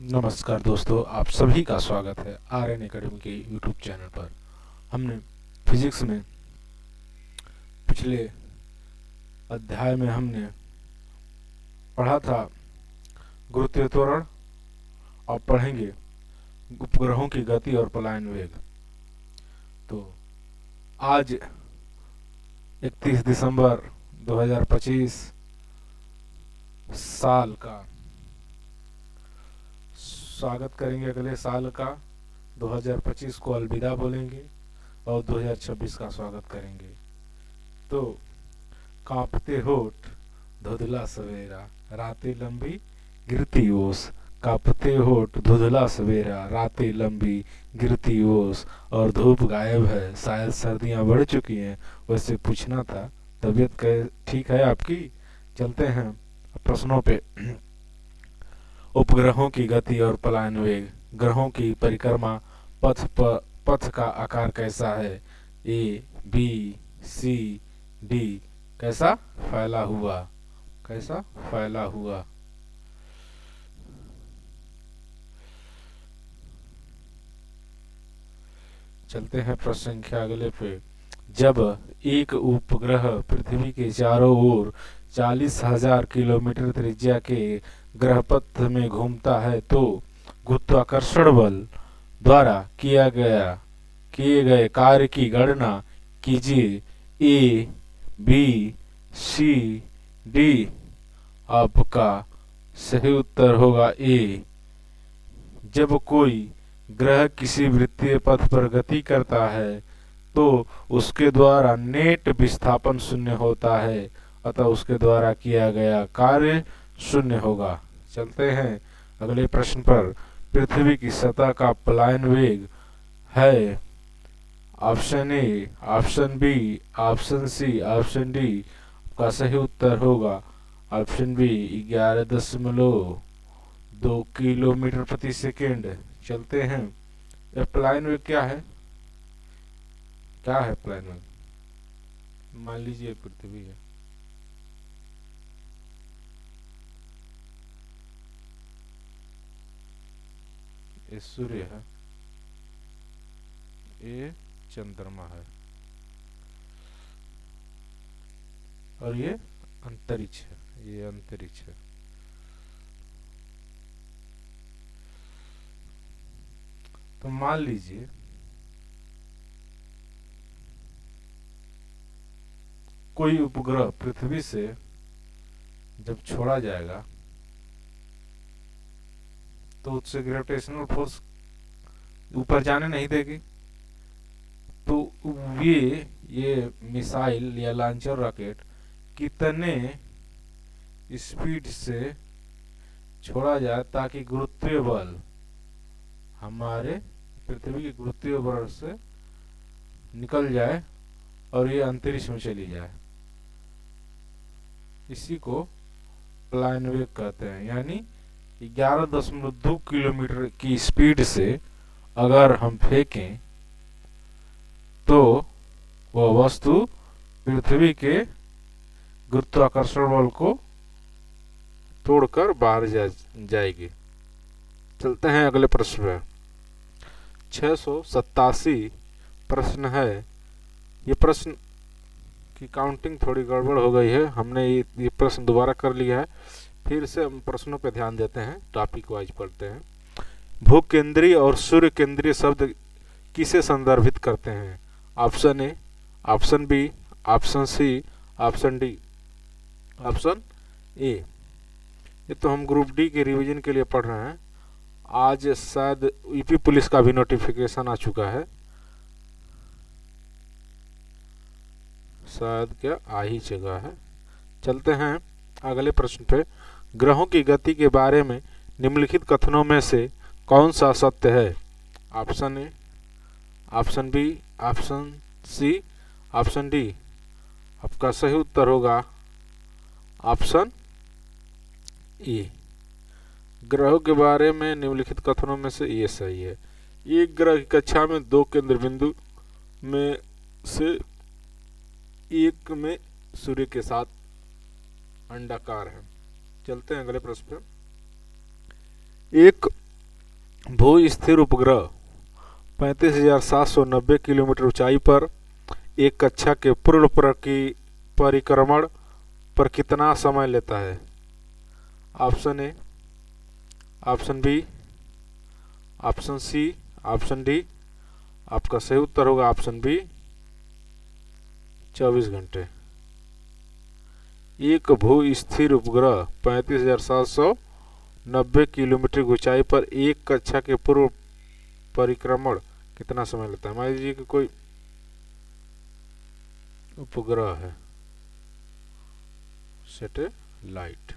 नमस्कार दोस्तों, आप सभी का स्वागत है आर्यन एकेडमी के यूट्यूब चैनल पर। हमने फिजिक्स में पिछले अध्याय में हमने पढ़ा था गुरुत्वीय त्वरण और पढ़ेंगे उपग्रहों की गति और पलायन वेग। तो आज 31 दिसंबर 2025 साल का स्वागत करेंगे। अगले साल का 2025 को अलविदा बोलेंगे और 2026 का स्वागत करेंगे। तो कांपते होठ धुंधला सवेरा, रातें लंबी गिरती ओस। कांपते होठ धुंधला सवेरा, रातें लंबी गिरती ओस। और धूप गायब है, शायद सर्दियां बढ़ चुकी हैं। वैसे पूछना था, तबीयत ठीक है आपकी? चलते हैं प्रश्नों पे। उपग्रहों की गति और पलायन वेग। ग्रहों की परिक्रमा पथ का आकार कैसा है? ए, बी, सी, डी। कैसा? फैला हुआ। कैसा? फैला हुआ। चलते हैं प्रश्न संख्या अगले पे। जब एक उपग्रह पृथ्वी के चारों ओर 40,000 किलोमीटर त्रिज्या के ग्रहपथ में घूमता है तो गुरुत्वाकर्षण बल द्वारा किए गए कार्य की गणना कीजिए। ए, बी, सी, डी। आपका सही उत्तर होगा ए। जब कोई ग्रह किसी वृत्तीय पथ पर गति करता है तो उसके द्वारा नेट विस्थापन शून्य होता है, अतः उसके द्वारा किया गया कार्य शून्य होगा। चलते हैं अगले प्रश्न पर। पृथ्वी की सतह का पलायन वेग है option A, option B, option C, option D. का सही उत्तर होगा ऑप्शन बी, 11.2 किलोमीटर प्रति सेकेंड। चलते हैं, यह पलायन वेग क्या है? क्या है पलायन वेग? मान लीजिए पृथ्वी है, ये सूर्य है, ये चंद्रमा है और ये अंतरिक्ष है। ये अंतरिक्ष है। तो मान लीजिए कोई उपग्रह पृथ्वी से जब छोड़ा जाएगा तो उससे ग्रेविटेशनल फोर्स ऊपर जाने नहीं देगी। तो ये मिसाइल या लॉन्चर रॉकेट कितने स्पीड से छोड़ा जाए ताकि गुरुत्वीय बल हमारे पृथ्वी के गुरुत्वीय बल से निकल जाए और ये अंतरिक्ष में चली जाए। इसी को पलायन वेग कहते हैं। यानी 11.2 किलोमीटर की स्पीड से अगर हम फेंकें तो वह वस्तु पृथ्वी के गुरुत्वाकर्षण बल को तोड़कर बाहर जाएगी। चलते हैं अगले प्रश्न में। 687 प्रश्न है। ये प्रश्न की काउंटिंग थोड़ी गड़बड़ हो गई है, हमने ये प्रश्न दोबारा कर लिया है। फिर से हम प्रश्नों पर ध्यान देते हैं, टॉपिक वाइज पढ़ते हैं। भूकेंद्रीय और सूर्य केंद्रीय शब्द किसे संदर्भित करते हैं? Option A, option B, option C, option D. Option A. ये तो हम ग्रुप डी के रिवीजन के लिए पढ़ रहे हैं। आज शायद यूपी पुलिस का भी नोटिफिकेशन आ चुका है, शायद क्या आ ही चुका है। चलते हैं अगले प्रश्न पे। ग्रहों की गति के बारे में निम्नलिखित कथनों में से कौन सा सत्य है? Option A, option B, option C, option D. आपका सही उत्तर होगा ऑप्शन ए। ग्रहों के बारे में निम्नलिखित कथनों में से ये सही है। एक ग्रह की कक्षा में 2 केंद्र बिंदु में से एक में सूर्य के साथ अंडाकार है। चलते हैं अगले प्रश्न पे। एक भू स्थिर उपग्रह 35,790 किलोमीटर ऊंचाई पर एक कक्षा के पूर्ण परिक्रमण पर कितना समय लेता है? Option A, option B, option C, option D. आपका सही उत्तर होगा ऑप्शन बी, 24 घंटे। एक भू स्थिर उपग्रह 35,790 किलोमीटर की ऊंचाई पर एक कक्षा के पूर्व परिक्रमण कितना समय लेता है? मान लीजिए कि कोई उपग्रह है, सैटेलाइट,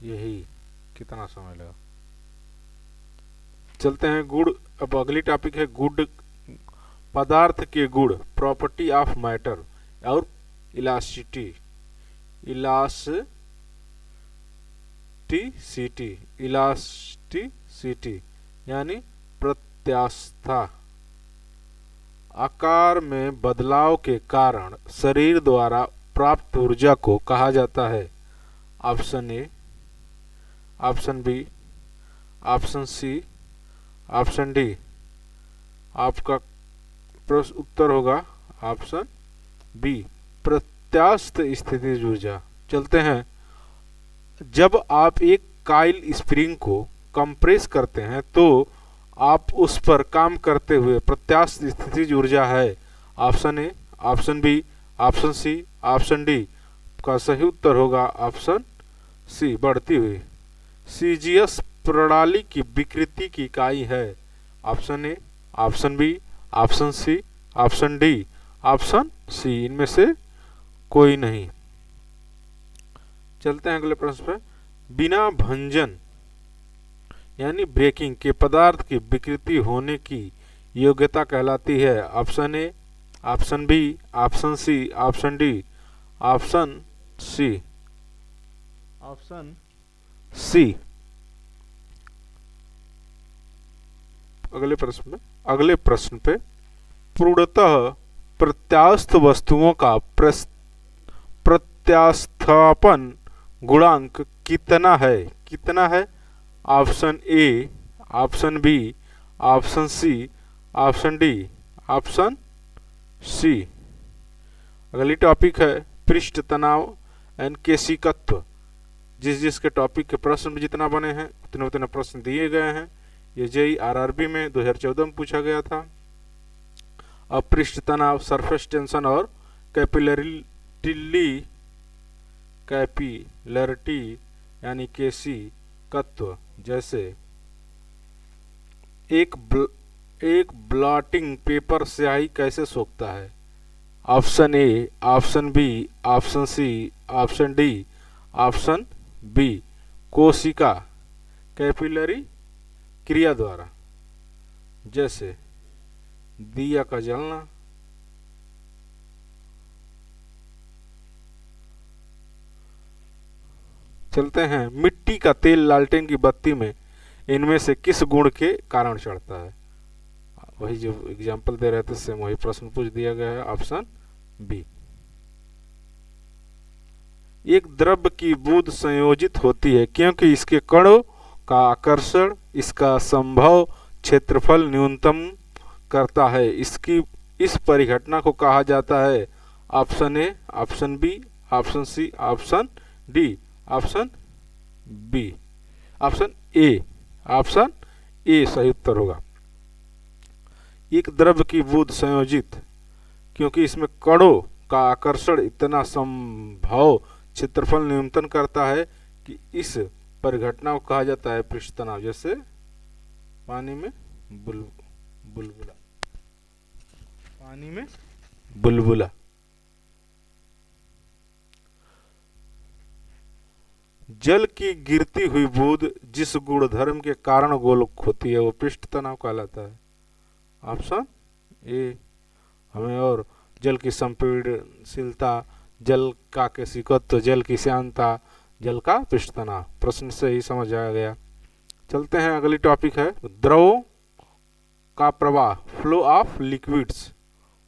यही कितना समय लगा? चलते हैं गुण। अब अगली टॉपिक है गुण, पदार्थ के गुण, प्रॉपर्टी ऑफ मैटर और इलास्टिसिटी यानी प्रत्यास्थता। आकार में बदलाव के कारण शरीर द्वारा प्राप्त ऊर्जा को कहा जाता है? Option A, option B, option C, option D. आपका प्रश्न उत्तर होगा ऑप्शन बी, प्रत्यास्थ स्थितिज ऊर्जा। चलते हैं। जब आप एक काइल स्प्रिंग को कंप्रेस करते हैं तो आप उस पर काम करते हुए प्रत्यास्थ स्थितिज ऊर्जा है? Option A, option B, option C, option D. का सही उत्तर होगा ऑप्शन सी, बढ़ती हुई। सीजीएस प्रणाली की विकृति की इकाई है? Option A, option B, option C, option D, option C. इनमें से कोई नहीं। चलते हैं अगले प्रश्न पर। बिना भंजन यानी ब्रेकिंग के पदार्थ की विकृति होने की योग्यता कहलाती है? Option A, option B, option C, option D, option C, option C. अगले प्रश्न पे पूर्णतः प्रत्यास्थ वस्तुओं का प्रत्यास्थापन गुणांक कितना है? कितना है? Option A, option B, option C, option D, option C. अगली टॉपिक है पृष्ठ तनाव एंड केशिकत्व। जिसके टॉपिक के प्रश्न जितना बने हैं उतने उतने प्रश्न दिए गए हैं। ये जेईई आरआरबी में 2014 में पूछा गया था। अब पृष्ठ तनाव, सरफेस टेंशन और कैपिलरिटी यानी केशिकत्व। जैसे एक ब्लॉटिंग पेपर स्याही कैसे सोखता है? Option A, option B, option C, option D, option B, कोशिका कैपिलरी क्रिया द्वारा। जैसे दिया का जलना। चलते हैं। मिट्टी का तेल लालटेन की बत्ती में इनमें से किस गुण के कारण चढ़ता है? वही जो एग्जाम्पल दे रहे थे सेम वही प्रश्न पूछ दिया गया है, ऑप्शन बी। एक द्रव की बूंद संयोजित होती है क्योंकि इसके कणों का आकर्षण इसका संभव क्षेत्रफल न्यूनतम करता है। इस परिघटना को कहा जाता है? Option A, option B, option C, option D, option B, option A. Option A सही उत्तर होगा। एक द्रव की बूंद संयोजित क्योंकि इसमें कणों का आकर्षण इतना संभव क्षेत्रफल न्यूनतम करता है कि इस परिघटना को कहा जाता है पृष्ठ तनाव। जैसे पानी में बुलबुला, पानी में बुलबुला। जल की गिरती हुई बूंद जिस गुणधर्म के कारण गोलक होती है वो पृष्ठ तनाव कहलाता है? ऑप्शन ए। हमें और जल की संपीड़नशीलता, जल का केशिकत्व, जल की श्यानता, जल का पृष्ठ तनाव। प्रश्न से ही समझ आ गया। चलते हैं। अगली टॉपिक है द्रवों का प्रवाह, flow of liquids.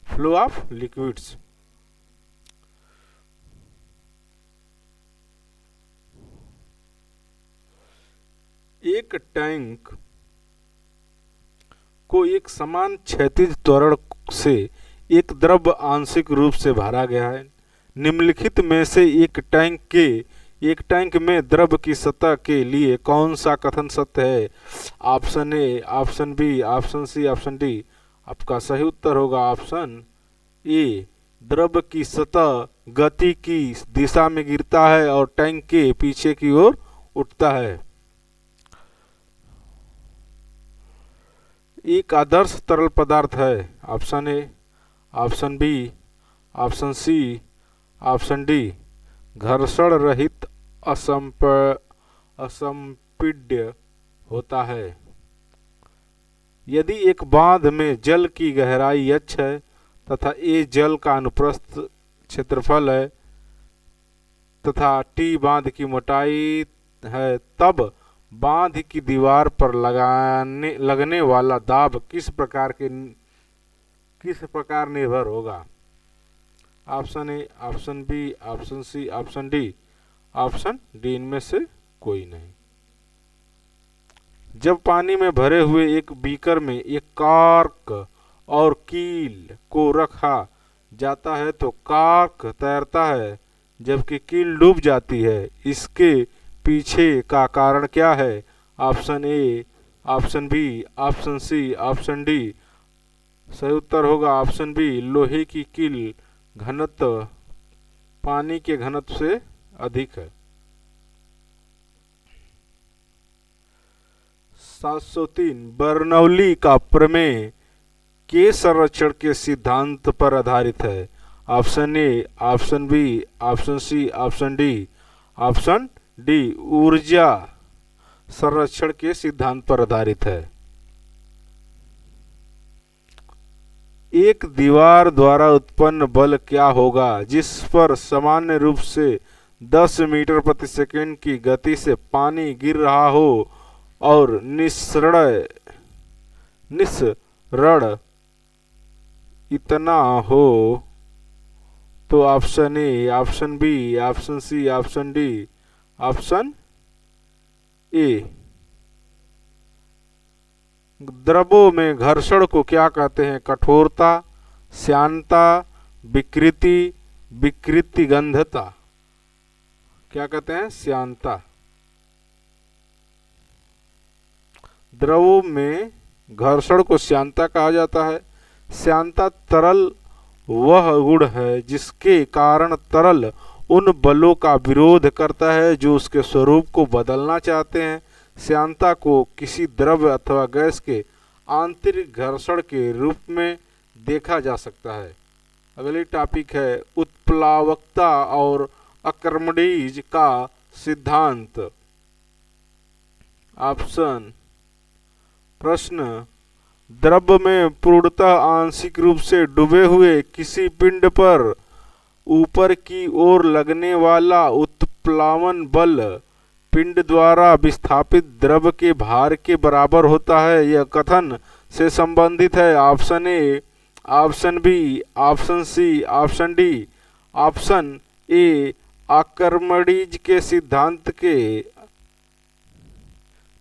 Flow of liquids. एक टैंक को एक समान क्षैतिज त्वरण से एक द्रव आंशिक रूप से भरा गया है। निम्नलिखित में से एक टैंक में द्रव की सतह के लिए कौन सा कथन सत्य है? Option A, option B, option C, option D. आपका सही उत्तर होगा ऑप्शन ए। द्रव की सतह गति की दिशा में गिरता है और टैंक के पीछे की ओर उठता है। एक आदर्श तरल पदार्थ है। Option A, option B, option C, option D. घर्षण रहित असंपीड्य होता है। यदि एक बांध में जल की गहराई h है तथा a जल का अनुप्रस्थ क्षेत्रफल है तथा t बांध की मोटाई है, तब बांध की दीवार पर लगने वाला दाब किस प्रकार निर्भर होगा? Option A, option B, option C, option D. Option D इनमें से कोई नहीं। जब पानी में भरे हुए एक बीकर में एक कॉर्क और कील को रखा जाता है तो कॉर्क तैरता है जबकि कील डूब जाती है। इसके पीछे का कारण क्या है? Option A, option B, option C, option D. सही उत्तर होगा ऑप्शन बी। लोहे की कील घनत्व पानी के घनत्व से अधिक है। 703 बर्नौली का प्रमेय के संरक्षण के सिद्धांत पर आधारित है। Option A, option B, option C, option D. Option D ऊर्जा संरक्षण के सिद्धांत पर आधारित है। एक दीवार द्वारा उत्पन्न बल क्या होगा जिस पर सामान्य रूप से 10 मीटर प्रति सेकंड की गति से पानी गिर रहा हो और निस्सरण इतना हो? तो option A, option B, option C, option D. Option A. द्रवों में घर्षण को क्या कहते हैं? कठोरता, श्यानता, विकृति गंधता। क्या कहते हैं? श्यानता। द्रवों में घर्षण को श्यानता कहा जाता है। श्यानता तरल वह गुण है जिसके कारण तरल उन बलों का विरोध करता है जो उसके स्वरूप को बदलना चाहते हैं। श्यानता को किसी द्रव्य अथवा गैस के आंतरिक घर्षण के रूप में देखा जा सकता है। अगली टॉपिक है उत्प्लावकता और आर्किमिडीज का सिद्धांत। ऑप्शन प्रश्न द्रव्य में पूर्णतः आंशिक रूप से डूबे हुए किसी पिंड पर ऊपर की ओर लगने वाला उत्प्लावन बल पिंड द्वारा विस्थापित द्रव के भार के बराबर होता है। यह कथन से संबंधित है। Option A, option B, option C, option D. Option A Archimedes के सिद्धांत के।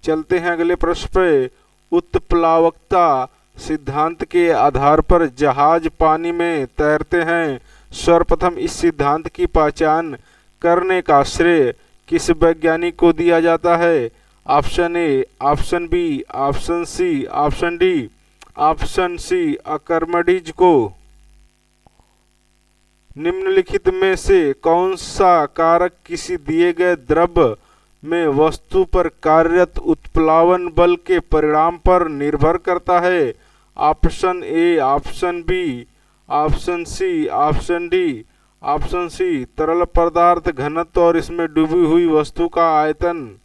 चलते हैं अगले प्रश्न पे। उत्प्लावकता सिद्धांत के आधार पर जहाज पानी में तैरते हैं। सर्वप्रथम इस सिद्धांत की पहचान करने का श्रेय किस वैज्ञानिक को दिया जाता है? Option A, option B, option C, option D. Option C Archimedes को। निम्नलिखित में से कौन सा कारक किसी दिए गए द्रव में वस्तु पर कार्यरत उत्प्लावन बल के परिणाम पर निर्भर करता है? Option A, option B, option C, option D. Option C तरल पदार्थ घनत्व और इसमें डूबी हुई वस्तु का आयतन।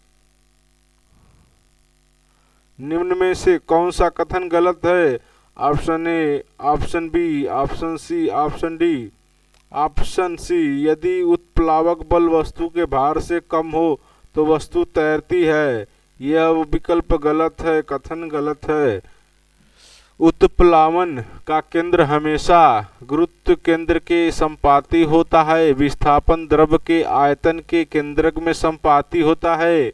निम्न में से कौन सा कथन गलत है? Option A, option B, option C, option D. Option C यदि उत्प्लावक बल वस्तु के भार से कम हो तो वस्तु तैरती है। यह विकल्प गलत है, कथन गलत है। उत्प्लावन का केंद्र हमेशा गुरुत्व केंद्र के संपाती होता है। विस्थापन द्रव के आयतन के केंद्रक में संपाती होता है।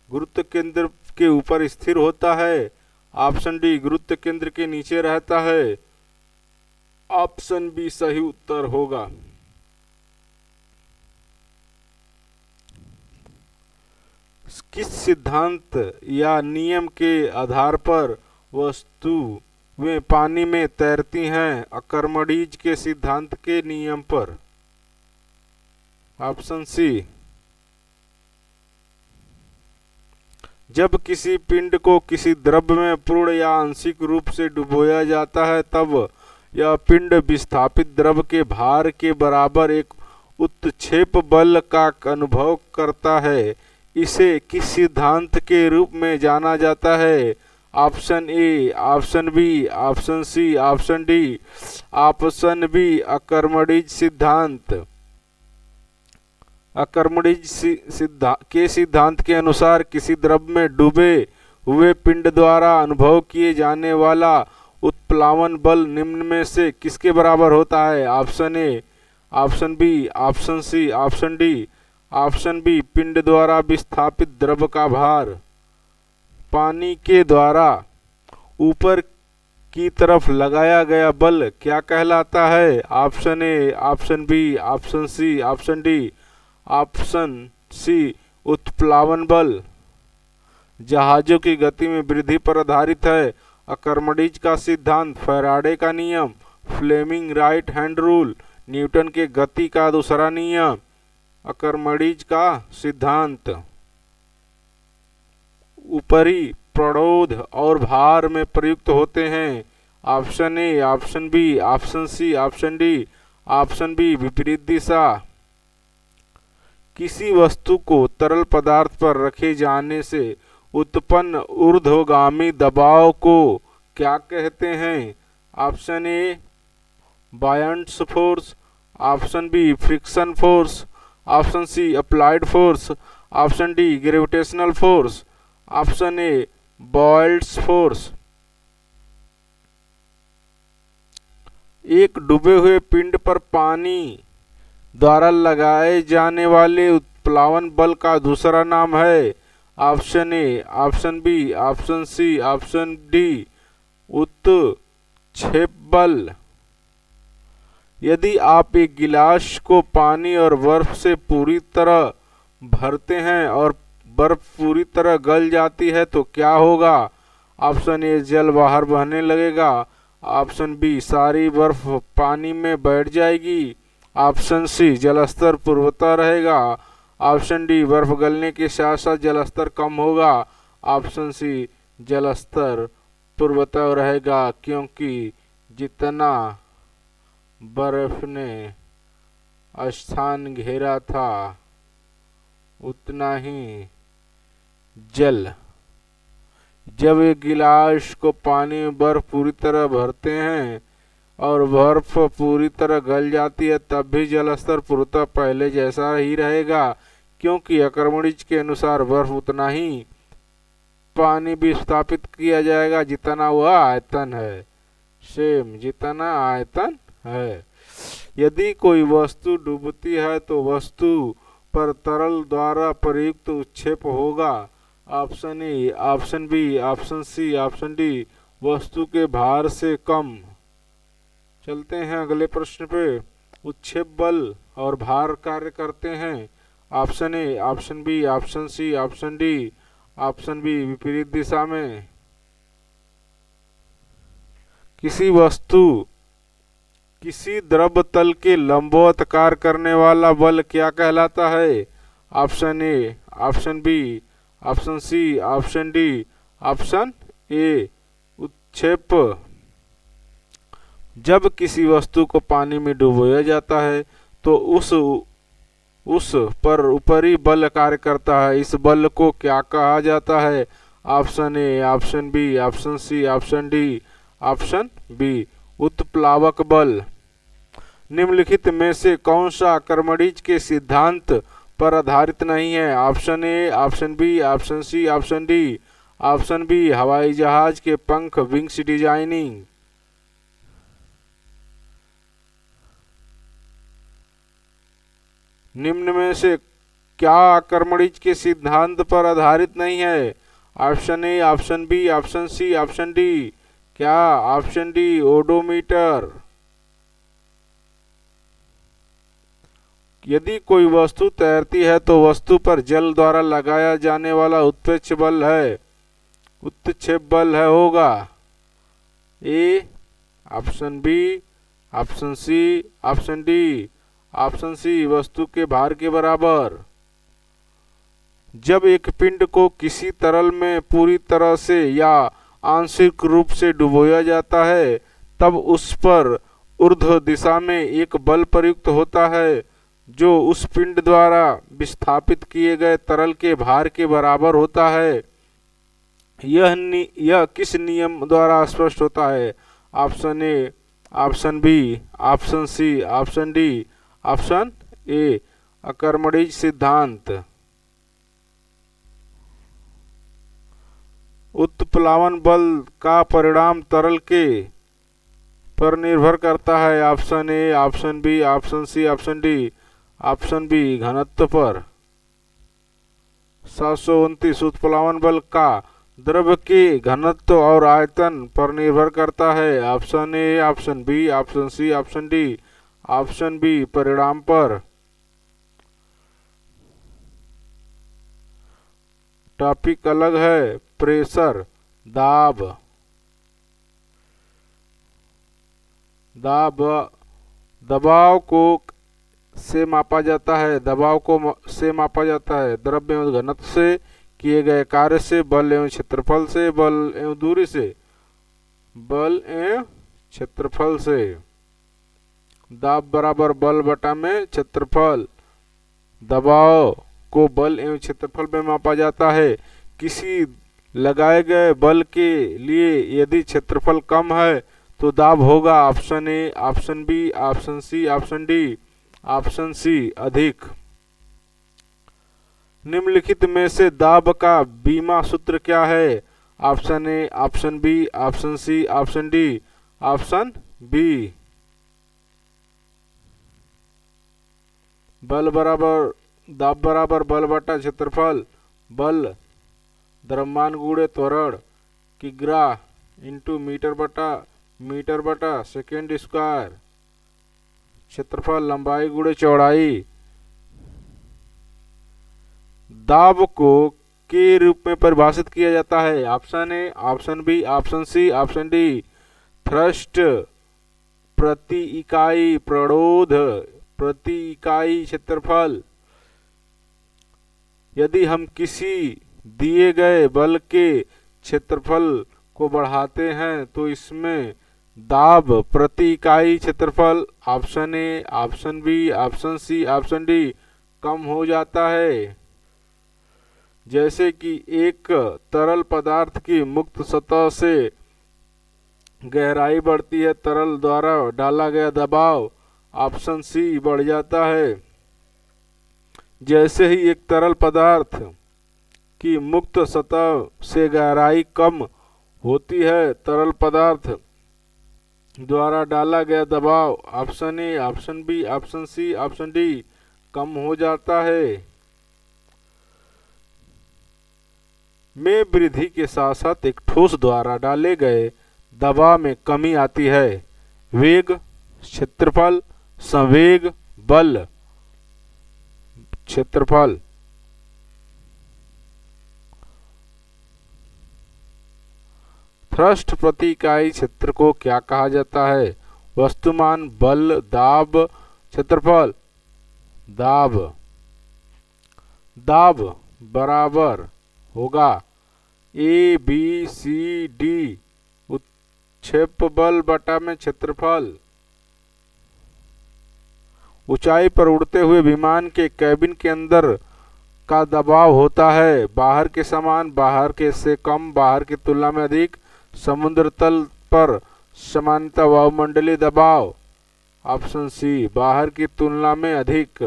गुरुत्व केंद्र के ऊपर स्थिर होता है। ऑप्शन डी गुरुत्व केंद्र के नीचे रहता है। ऑप्शन बी सही उत्तर होगा। किस सिद्धांत या नियम के आधार पर वस्तु वे पानी में तैरती हैं? अकर्मणीज के सिद्धांत के नियम पर। Option C. जब किसी पिंड को किसी द्रव्य में पूर्ण या आंशिक रूप से डुबोया जाता है तब यह पिंड विस्थापित द्रव्य के भार के बराबर एक उत्क्षेप बल का अनुभव करता है। इसे किस सिद्धांत के रूप में जाना जाता है? Option A, option B, option C, option D. Option B अकर्मणीज सिद्धांत। अकर्मणीज के सिद्धांत के अनुसार किसी द्रव्य में डूबे हुए पिंड द्वारा अनुभव किए जाने वाला उत्प्लावन बल निम्न में से किसके बराबर होता है? Option A, option B, option C, option D. Option B पिंड द्वारा विस्थापित द्रव्य का भार। पानी के द्वारा ऊपर की तरफ लगाया गया बल क्या कहलाता है? Option A, option B, option C, option D. Option C उत्प्लावन बल जहाजों की गति में वृद्धि पर आधारित है। अकर्मणीज का सिद्धांत, फैराडे का नियम, Fleming right hand rule, Newton के गति का दूसरा नियम। अकर्मणीज का सिद्धांत ऊपरी प्रणोद और भार में प्रयुक्त होते हैं। Option A, option B, option C, option D. Option B विपरीत दिशा। किसी वस्तु को तरल पदार्थ पर रखे जाने से उत्पन्न ऊर्ध्वगामी दबाव को क्या कहते हैं? Option A buoyants force, option B friction force, option C applied force, option D gravitational force, option A Boyle's force. एक डूबे हुए पिंड पर पानी द्वारा लगाए जाने वाले उत्प्लावन बल का दूसरा नाम है। Option A, option B, option C, option D उत्क्षेप बल। यदि आप एक गिलास को पानी और बर्फ से पूरी तरह भरते हैं और बर्फ पूरी तरह गल जाती है तो क्या होगा? ऑप्शन ए जल बाहर बहने लगेगा, ऑप्शन बी सारी बर्फ पानी में बैठ जाएगी, ऑप्शन सी जलस्तर पूर्वतः रहेगा, ऑप्शन डी बर्फ गलने के साथ साथ जलस्तर कम होगा, ऑप्शन सी जलस्तर पूर्वतः रहेगा क्योंकि जितना बर्फ ने स्थान घेरा था उतना ही जल। जब एक गिलास को पानी में बर्फ पूरी तरह भरते हैं और बर्फ पूरी तरह गल जाती है तब भी जलस्तर पूर्णतः पहले जैसा ही रहेगा क्योंकि अकर्मणीज के अनुसार बर्फ उतना ही पानी विस्थापित किया जाएगा जितना वह आयतन है, सेम जितना आयतन है। यदि कोई वस्तु डूबती है तो वस्तु पर तरल द्वारा प्रयुक्त उत्क्षेप होगा। Option A, option B, option C, option D वस्तु के भार से कम। चलते हैं अगले प्रश्न पे। उत्क्षेप बल और भार कार्य करते हैं। Option A, option B, option C, option D. Option B विपरीत दिशा में। किसी वस्तु किसी द्रव तल के लंबवत कार्य करने वाला बल क्या कहलाता है? Option A, option B, option C, option D. Option A उत्क्षेप। जब किसी वस्तु को पानी में डुबोया जाता है तो उस पर ऊपरी बल कार्य करता है। इस बल को क्या कहा जाता है? Option A, option B, option C, option D. Option B उत्प्लावक बल। निम्नलिखित में से कौन सा अकर्मणीज के सिद्धांत पर आधारित नहीं है? Option A, option B, option C, option D. Option B हवाई जहाज के पंख, विंग्स डिजाइनिंग। निम्न में से क्या अकर्मणिज के सिद्धांत पर आधारित नहीं है? Option A, option B, option C, option D. क्या? Option D, odometer. यदि कोई वस्तु तैरती है तो वस्तु पर जल द्वारा लगाया जाने वाला उत्प्रेक्षित बल है होगा A, option B, option C, option D. Option C, वस्तु के भार के बराबर। जब एक पिंड को किसी तरल में पूरी तरह से या आंशिक रूप से डुबोया जाता है तब उस पर ऊर्ध्व दिशा में एक बल प्रयुक्त होता है जो उस पिंड द्वारा विस्थापित किए गए तरल के भार के बराबर होता है। यह किस नियम द्वारा स्पष्ट होता है? Option A, option B, option C, option D. Option A, अकर्मणिज सिद्धांत। उत्प्लावन बल का परिणाम तरल के पर निर्भर करता है। Option A, option B, option C, option D. Option B, घनत्व पर। 729, उत्प्लावन बल का द्रव के घनत्व और आयतन पर निर्भर करता है। Option A, option B, option C, option D. Option B, परिणाम पर। टॉपिक अलग है। प्रेशर, दबाव को से मापा जाता है। से मापा जाता है द्रव्य एवं घनत्व से, किए गए कार्य से, बल एवं क्षेत्रफल से, बल एवं दूरी से। बल एवं क्षेत्रफल से। दाब बराबर बल बटा में क्षेत्रफल। दबाव को बल एवं क्षेत्रफल में मापा जाता है। किसी लगाए गए बल के लिए यदि क्षेत्रफल कम है तो दाब होगा option A, option B, option C, option D. Option C, अधिक। निम्नलिखित में से दाब का बीमा सूत्र क्या है? Option A, option B, option C, option D. Option B, बल बराबर दाब बराबर बल बटा क्षेत्रफल। बल द्रव्यमान गुणे त्वरण किग्रा इंटू मीटर बटा सेकेंड स्क्वायर। क्षेत्रफल लंबाई गुणे चौड़ाई। दाब को के रूप में परिभाषित किया जाता है। Option A, option B, option C, option D. Thrust प्रति इकाई प्रणोद प्रति इकाई क्षेत्रफल। यदि हम किसी दिए गए बल के क्षेत्रफल को बढ़ाते हैं तो इसमें दाब प्रति इकाई क्षेत्रफल option A, option B, option C, option D कम हो जाता है। जैसे कि एक तरल पदार्थ की मुक्त सतह से गहराई बढ़ती है, तरल द्वारा डाला गया दबाव ऑप्शन सी बढ़ जाता है। जैसे ही एक तरल पदार्थ की मुक्त सतह से गहराई कम होती है, तरल पदार्थ द्वारा डाला गया दबाव option A, option B, option C, option D कम हो जाता है। में वृद्धि के साथ साथ एक ठोस द्वारा डाले गए दबाव में कमी आती है। वेग, क्षेत्रफल, संवेग, बल। क्षेत्रफल। थ्रस्ट प्रति इकाई क्षेत्र को क्या कहा जाता है? वस्तुमान, बल, दाब, क्षेत्रफल। दाब बराबर होगा ए, बी, सी, डी उत्क्षेप बल बटा में क्षेत्रफल। ऊंचाई पर उड़ते हुए विमान के कैबिन के अंदर का दबाव होता है बाहर के समान, बाहर के से कम, बाहर की तुलना में अधिक। समुद्र तल पर सामान्यतः वायुमंडलीय दबाव ऑप्शन सी बाहर की तुलना में अधिक।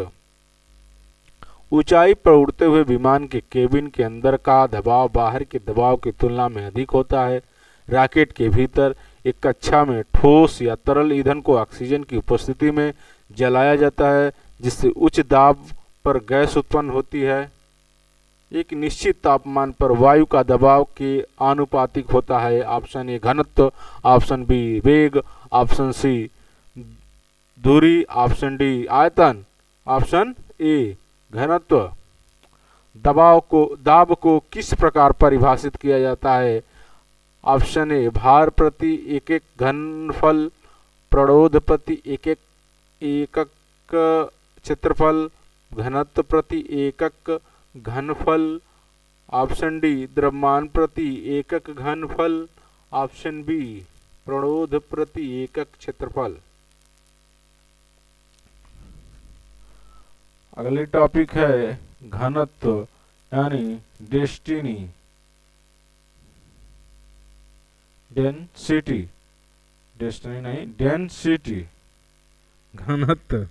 ऊंचाई पर उड़ते हुए विमान के केबिन के अंदर का दबाव बाहर के दबाव की तुलना में अधिक होता है। रॉकेट के भीतर एक कक्षा में ठोस या तरल ईंधन को ऑक्सीजन की उपस्थिति में जलाया जाता है, जिससे उच्च दाब पर गैस उत्पन्न होती है। एक निश्चित तापमान पर वायु का दबाव के आनुपातिक होता है। ऑप्शन ए घनत्व, ऑप्शन बी वेग, ऑप्शन सी दूरी, ऑप्शन डी आयतन। ऑप्शन ए घनत्व। दाब को किस प्रकार परिभाषित किया जाता है? ऑप्शन ए भार प्रति एकक घनफल, प्रणोद प्रति एकक क्षेत्रफल, घनत्व प्रति एकक घनफल। ऑप्शन डी द्रव्यमान प्रति एकक घनफल, ऑप्शन बी प्रणोद प्रति एकक क्षेत्रफल। अगली टॉपिक है घनत्व यानी डेंसिटी घनत्व।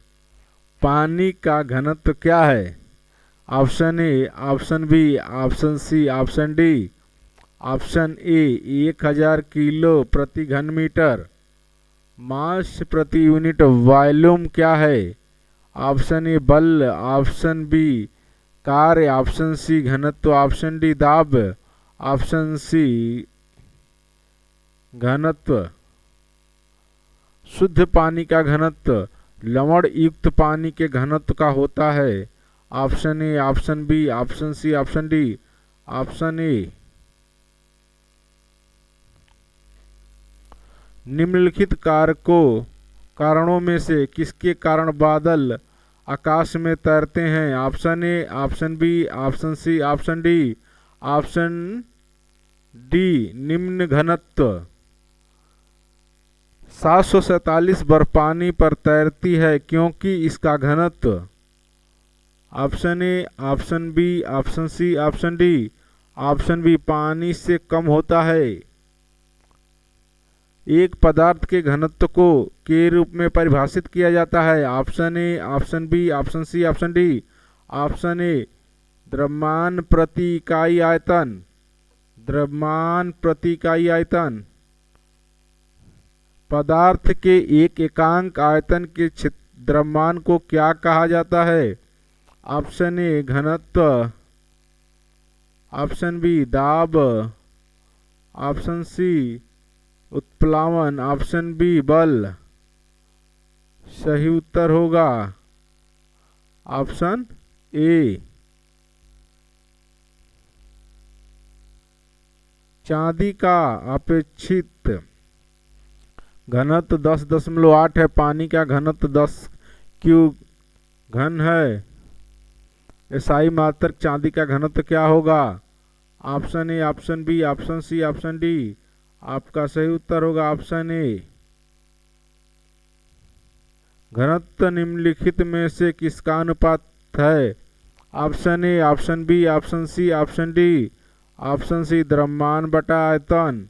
पानी का घनत्व क्या है? Option A, option B, option C, option D. Option A 1000 kilo प्रति घन मीटर। मास प्रति यूनिट वॉल्यूम क्या है? ऑप्शन ए बल, ऑप्शन बी कार्य, ऑप्शन सी घनत्व, ऑप्शन डी दाब, ऑप्शन सी घनत्व। शुद्ध पानी का घनत्व लवण युक्त पानी के घनत्व का होता है। Option A, option B, option C, option D. Option A. निम्नलिखित कारणों में से किसके कारण बादल आकाश में तैरते हैं? Option A, option B, option C, option D. Option D निम्न घनत्व। 747 बर्फ पानी पर तैरती है क्योंकि इसका घनत्व। Option A, option B, option C, option D. Option B पानी से कम होता है। एक पदार्थ के घनत्व को के रूप में परिभाषित किया जाता है। Option A, option B, option C, option D. Option A द्रव्यमान प्रति इकाई आयतन, द्रव्यमान प्रति इकाई आयतन। पदार्थ के एक एकांक आयतन के द्रव्यमान को क्या कहा जाता है? ऑप्शन ए घनत्व, ऑप्शन बी दाब, ऑप्शन सी उत्प्लावन, ऑप्शन बी बल। सही उत्तर होगा ऑप्शन ए। चांदी का अपेक्षित घनत्व 10.8 है। पानी का घनत्व 10 क्यू घन है। एसआई मात्रक चांदी का घनत्व क्या होगा? Option A, option B, option C, option D. आपका सही उत्तर होगा ऑप्शन ए। घनत्व निम्नलिखित में से किसका अनुपात है? Option A, option B, option C, option D. Option C द्रव्यमान बटा आयतन।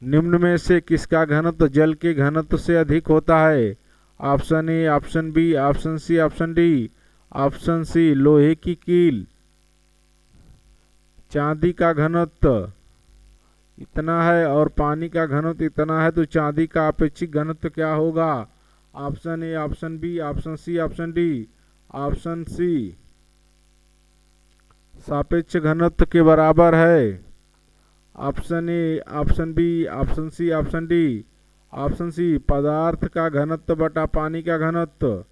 निम्न में से किसका घनत्व जल के घनत्व से अधिक होता है? Option A, option B, option C, option D. Option C लोहे की कील। चांदी का घनत्व इतना है और पानी का घनत्व इतना है तो चांदी का अपेक्षित घनत्व क्या होगा? Option A, option B, option C, option D. Option C सापेक्ष घनत्व के बराबर है। Option A, option B, option C, option D. Option C पदार्थ का घनत्व बटा पानी का घनत्व।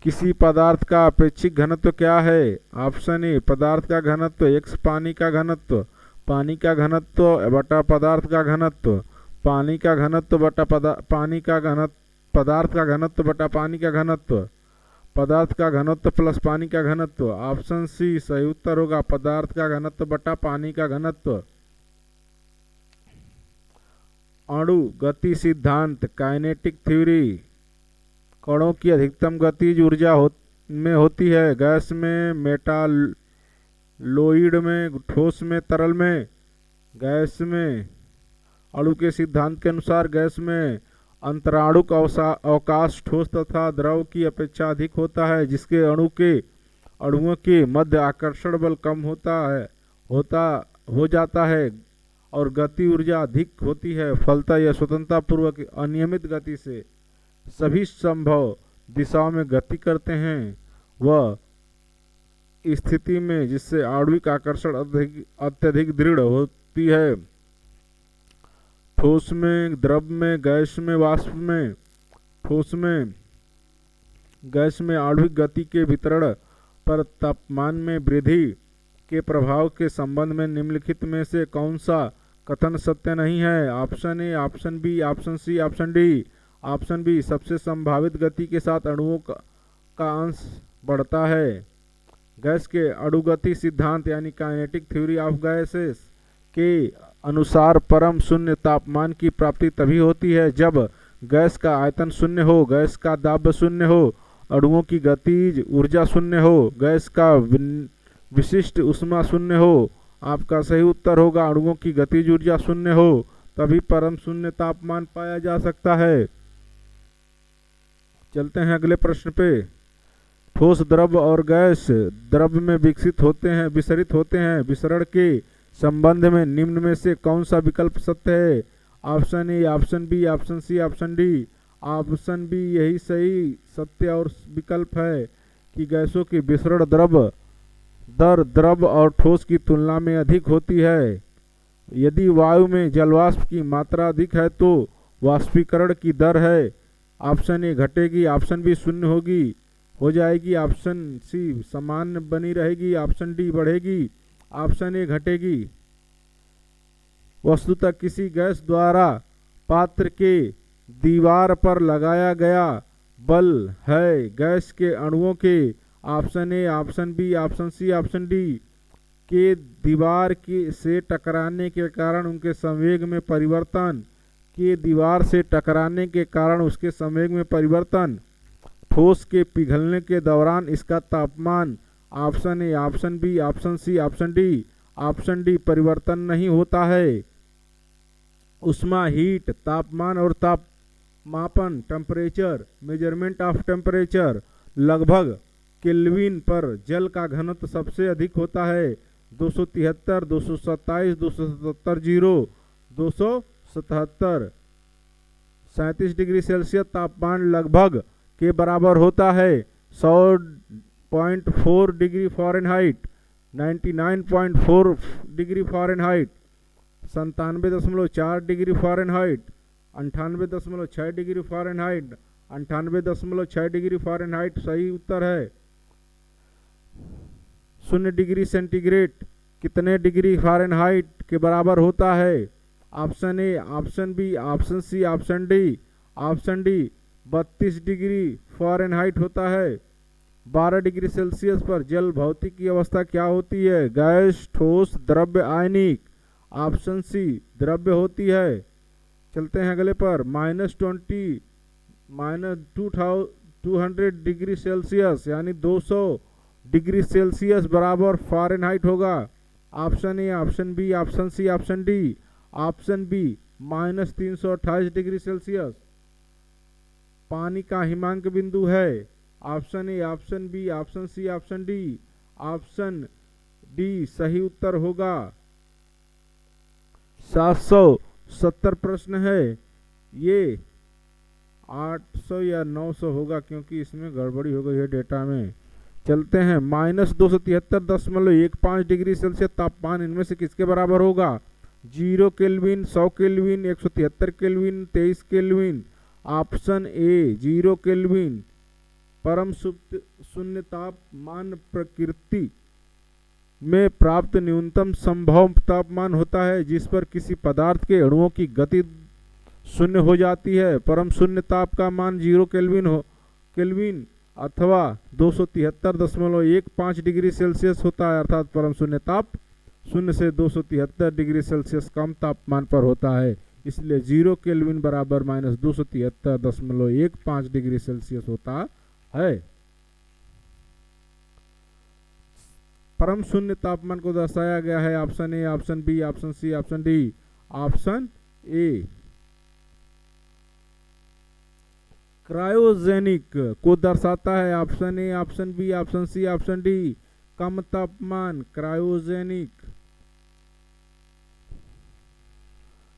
किसी पदार्थ का अपेक्षित घनत्व क्या है? ऑप्शन ए पदार्थ का घनत्व x पानी का घनत्व, पानी का घनत्व बटा पदार्थ का घनत्व, पानी का घनत्व बटा पानी का घनत्व, पदार्थ का घनत्व बटा पानी का घनत्व, पदार्थ का घनत्व प्लस पानी का घनत्व। ऑप्शन सी सही उत्तर होगा पदार्थ का घनत्व बटा पानी का घनत्व। अणु गति सिद्धांत काइनेटिक थ्योरी। कणों की अधिकतम गतिज ऊर्जा में होती है गैस में, मेटालोइड में, ठोस में, तरल में। गैस में अणु के सिद्धांत के अनुसार गैस में अंतराणुक अवकाश ठोस तथा द्रव की अपेक्षा अधिक होता है, जिसके अणुओं के मध्य आकर्षण बल कम हो जाता है और गति ऊर्जा अधिक होती है। फलतः यह स्वतंत्रता पूर्वक अनियमित गति से सभी संभव दिशाओं में गति करते हैं। वह स्थिति में, जिससे आणविक आकर्षण अत्यधिक दृढ़ होती है। ठोस में, द्रव में, गैस में, वाष्प में। ठोस में, गैस में आणविक गति के वितरण पर तापमान में वृद्धि के प्रभाव के संबंध में निम्नलिखित में से कौन सा कथन सत्य नहीं है? Option A, option B, option C, option D. Option B, सबसे संभावित गति के साथ अणुओं का अंश बढ़ता है। गैस के अणुगति सिद्धांत यानी काइनेटिक थ्योरी ऑफ गैसेस के अनुसार परम शून्य तापमान की प्राप्ति तभी होती है जब गैस का आयतन शून्य हो, गैस का दाब शून्य हो, अणुओं की गतिज ऊर्जा शून्य हो, गैस का विशिष्ट ऊष्मा शून्य हो। आपका सही उत्तर होगा अणुओं की गतिज ऊर्जा शून्य हो, तभी परम शून्य तापमान पाया जा सकता है। चलते हैं अगले प्रश्न पे। ठोस, द्रव और गैस द्रव में विकसित होते हैं, विसरित होते हैं। विसरण के संबंध में निम्न में से कौन सा विकल्प सत्य है? Option A, option B, option C, option D. Option B यही सही सत्य और विकल्प है कि गैसों की विसरण द्रव दर द्रव और ठोस की तुलना में अधिक होती है। यदि वायु में जलवाष्प की मात्रा अधिक है तो वाष्पीकरण की दर है ऑप्शन ए घटेगी, ऑप्शन बी शून्य होगी हो जाएगी, ऑप्शन सी समान बनी रहेगी, ऑप्शन डी बढ़ेगी, ऑप्शन ए घटेगी। वस्तुतः किसी गैस द्वारा पात्र के दीवार पर लगाया गया बल है गैस के अणुओं के option A, option B, option C, option D के दीवार से टकराने के कारण उनके संवेग में परिवर्तन, के दीवार से टकराने के कारण उसके संवेग में परिवर्तन, ठोस के पिघलने के दौरान इसका तापमान। Option A, option B, option C, option D. Option D परिवर्तन नहीं होता है। उष्मा, हीट, तापमान और तापमापन, टेम्परेचर, मेजरमेंट ऑफ टेम्परेचर, लगभग केल्विन पर जल का घनत्व सबसे अधिक होता है 273, 227, 277, 277। 37 डिग्री सेल्सियस तापमान लगभग के बराबर होता है 100.4 degree Fahrenheit, 99.4 degree Fahrenheit, 97.4 degree Fahrenheit, 98.6 degree Fahrenheit, 98.6 degree Fahrenheit सही उत्तर है। 0 डिग्री सेंटीग्रेड कितने डिग्री फ़ारेनहाइट के बराबर होता है? Option A, option B, option C, option D. Option D 32 degree Fahrenheit होता है। 12 डिग्री सेल्सियस पर जल भौतिक की अवस्था क्या होती है? गैस, ठोस, द्रव्य, आयनिक। ऑप्शन सी द्रव्य होती है। चलते हैं अगले पर। -200 डिग्री सेल्सियस यानी 200 डिग्री सेल्सियस बराबर फ़ारेनहाइट होगा। Option A, option B, option C, option D. Option B -328 degree Celsius पानी का हिमांक बिंदु है। Option A, option B, option C, option D. Option D सही उत्तर होगा। 770 प्रश्न है, ये 800 या 900 होगा क्योंकि इसमें गड़बड़ी हो गई है डेटा में। चलते हैं। -273.15 डिग्री सेल्सियस तापमान इनमें से किसके बराबर होगा? 0 kelvin, 100 kelvin, 173 kelvin, 23 kelvin. Option A 0 kelvin. परम शून्य तापमान प्रकृति में प्राप्त न्यूनतम संभव तापमान होता है जिस पर किसी पदार्थ के अणुओं की गति शून्य हो जाती है। परम शून्य ताप का मान 0 केल्विन अथवा 273.15 डिग्री सेल्सियस होता है, अर्थात परम शून्य ताप 0 से 273 डिग्री सेल्सियस कम तापमान पर होता है। इसलिए 0 केल्विन बराबर -273.15 डिग्री सेल्सियस होता है। परम शून्य तापमान को दर्शाया गया है option A, option B, option C, option D. Option A cryogenic को दर्शाता है। Option A, option B, option C, option D. कम तापमान क्रायोजेनिक।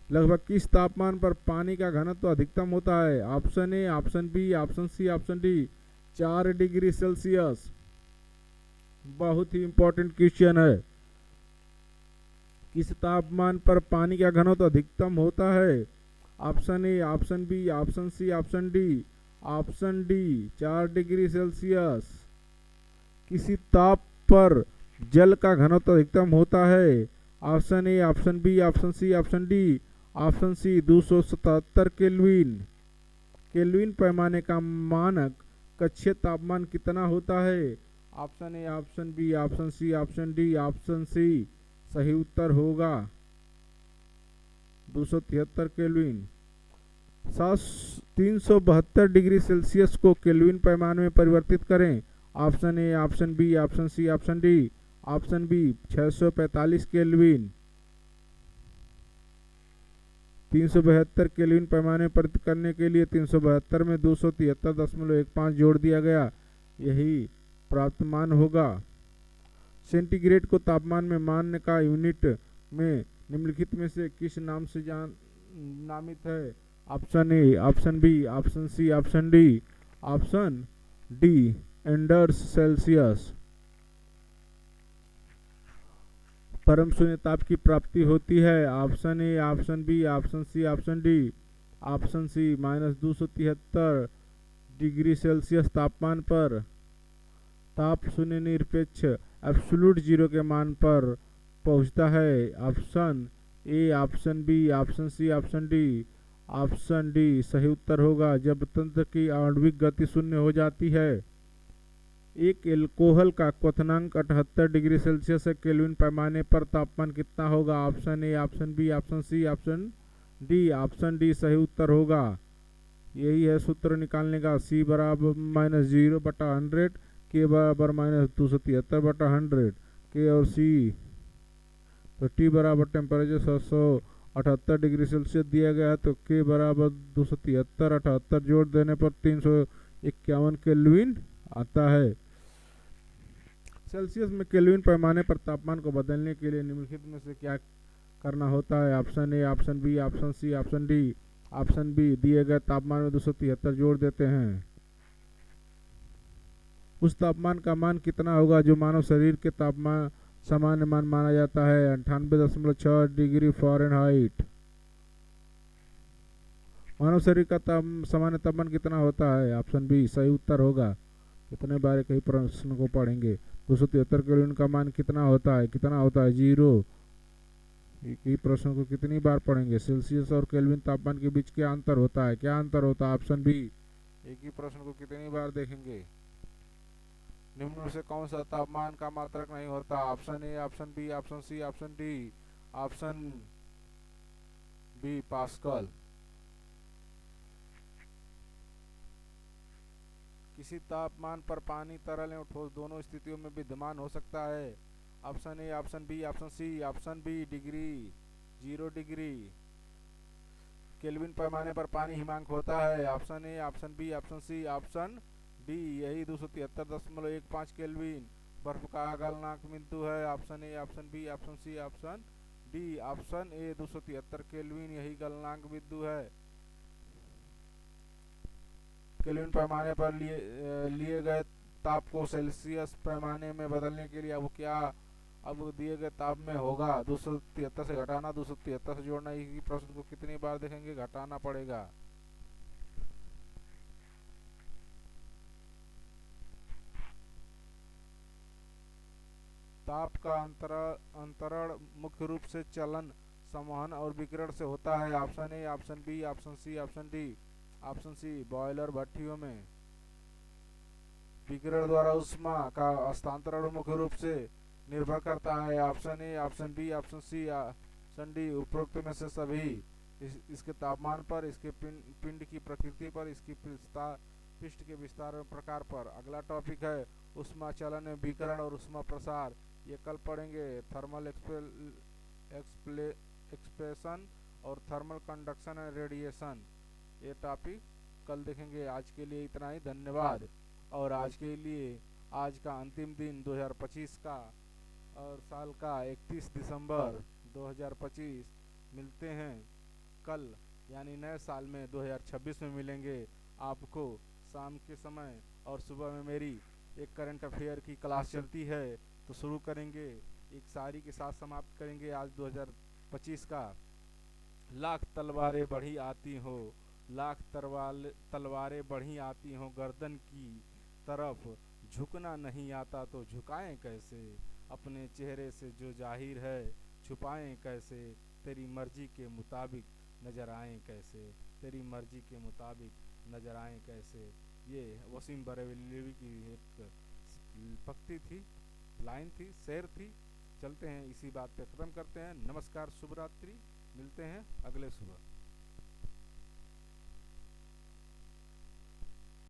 लगभग किस तापमान पर पानी का घनत्व अधिकतम होता है? Option A, option B, option C, option D. 4 degree Celsius. बहुत ही इंपॉर्टेंट क्वेश्चन है। किस तापमान पर पानी का घनत्व अधिकतम होता है? Option A, option B, option C, option D. Option D 4 degree Celsius. किसी ताप पर जल का घनत्व अधिकतम होता है? Option A, option B, option C, option D. Option C 277 Kelvin. Kelvin पैमाने का मानक कक्षीय तापमान कितना होता है? Option A, option B, option C, option D. Option C सही उत्तर होगा 273 केल्विन। 372 डिग्री सेल्सियस को केल्विन पैमाने में परिवर्तित करें। Option A, option B, option C, option D. Option B 645 Kelvin. 372 Kelvin पैमाने पर करने के लिए 372 में 273.15 जोड़ दिया गया, यही प्राप्त मान होगा। सेंटीग्रेड को तापमान में मान्य का यूनिट में निम्नलिखित में से किस नाम से नामित है? Option A, option B, option C, option D. Option D Anders Celsius. परम शून्य ताप की प्राप्ति होती है। Option A, option B, option C, option D. Option C -273 degree Celsius तापमान पर ताप शून्य निरपेक्ष एब्सोल्यूट जीरो के मान पर पहुंचता है। Option A, option B, option C, option D. Option D सही उत्तर होगा जब तंत्र की आणविक गति शून्य हो जाती है। एक एल्कोहल का क्वथनांक 78 डिग्री सेल्सियस है। केल्विन पैमाने पर तापमान कितना होगा? Option A, option B, option C, option D. Option D सही उत्तर होगा। यही है सूत्र निकालने का। C बराबर -0/100, K बराबर -273/100, K और C। तो T बराबर टेम्परेचर 778 डिग्री सेल्सियस दिया गया है, तो K बराबर 273, 78 जोड़ देने पर 351 केल्विन आता है। सेल्सियस में केल्विन पैमाने पर तापमान को बदलने के लिए निम्नलिखित में से क्या करना होता है? Option A, option B, option C, option D. Option B दिए गए तापमान में 273 जोड़ देते हैं। उस तापमान का मान कितना होगा जो मानव शरीर के तापमान सामान्य मान माना जाता है? 98.6 डिग्री फ़ारेनहाइट। मानव शरीर का सामान्य तापमान कितना होता है? ऑप्शन बी सही उत्तर होगा। इतने बार कई प्रश्न को पढ़ेंगे। 273 केल्विन का मान कितना होता है? कितना होता है? 0। एक प्रश्न को कितनी बार पढ़ेंगे? सेल्सियस और केल्विन तापमान के बीच क्या अंतर होता है? क्या अंतर होता है? Option B. एक ही प्रश्न को कितनी बार देखेंगे? निम्न में से कौन सा तापमान का मात्रक नहीं होता? Option A, option B, option C, option D. Option B pascal. किसी तापमान पर पानी तरल एवं ठोस दोनों स्थितियों में विद्यमान हो सकता है। Option A, option B, option C, option B degree 0 degree. Kelvin पैमाने पर पानी हिमांक होता है। Option A, option B, option C, option D यही 273.15 केल्विन। बर्फ का गलनांक बिंदु है। Option A, option B, option C, option D. Option A 273 Kelvin यही गलनांक बिंदु है। केल्विन पैमाने पर लिए गए ताप को सेल्सियस पैमाने में बदलने के लिए अब दिए गए ताप में होगा 273 से घटाना, 273 से जोड़ना। इसी प्रश्न को कितनी बार देखेंगे? घटाना पड़ेगा। ताप का अंतरण मुख्य रूप से चलन, संवहन और विकिरण से होता है। Option A, option B, option C, option D. Option C boiler भट्टियों में विकिरण द्वारा ऊष्मा का हस्तांतरण मुख्य रूप से निर्भर करता है। Option A, option B, option C, option D उपरोक्त में से सभी। इसके तापमान पर, इसके पिंड की प्रकृति पर, इसकी पृष्ठ के विस्तार प्रकार पर। अगला टॉपिक है ऊष्मा चलन में विकिरण और ऊष्मा प्रसार। ये कल पढ़ेंगे। थर्मल एक्सप्रेशन और थर्मल कंडक्शन एंड रेडिएशन, ये टॉपिक कल देखेंगे। आज के लिए इतना ही, धन्यवाद। और आज के लिए आज का अंतिम दिन 2025 का और साल का 31 दिसंबर 2025। मिलते हैं कल, यानी नए साल में 2026 में मिलेंगे आपको शाम के समय और सुबह में मेरी एक करंट अफेयर की क्लास चलती है तो शुरू करेंगे, एक शायरी के साथ समाप्त करेंगे आज 2025 का। लाख तलवारें बढ़ी आती हो, लाख तलवारें बढ़ी आती हो गर्दन की तरफ, झुकना नहीं आता तो झुकाएं कैसे, अपने चेहरे से जो जाहिर है छुपाएं कैसे, तेरी मर्जी के मुताबिक नजर आएं कैसे, तेरी मर्जी के मुताबिक नजर आएं कैसे। ये वसीम बरेलवी की एक पंक्ति थी, लाइन थी, शेर थी। चलते हैं, इसी बात पे ख़त्म करते हैं। नमस्कार, शुभ रात्रि, मिलते हैं अगले सुबह।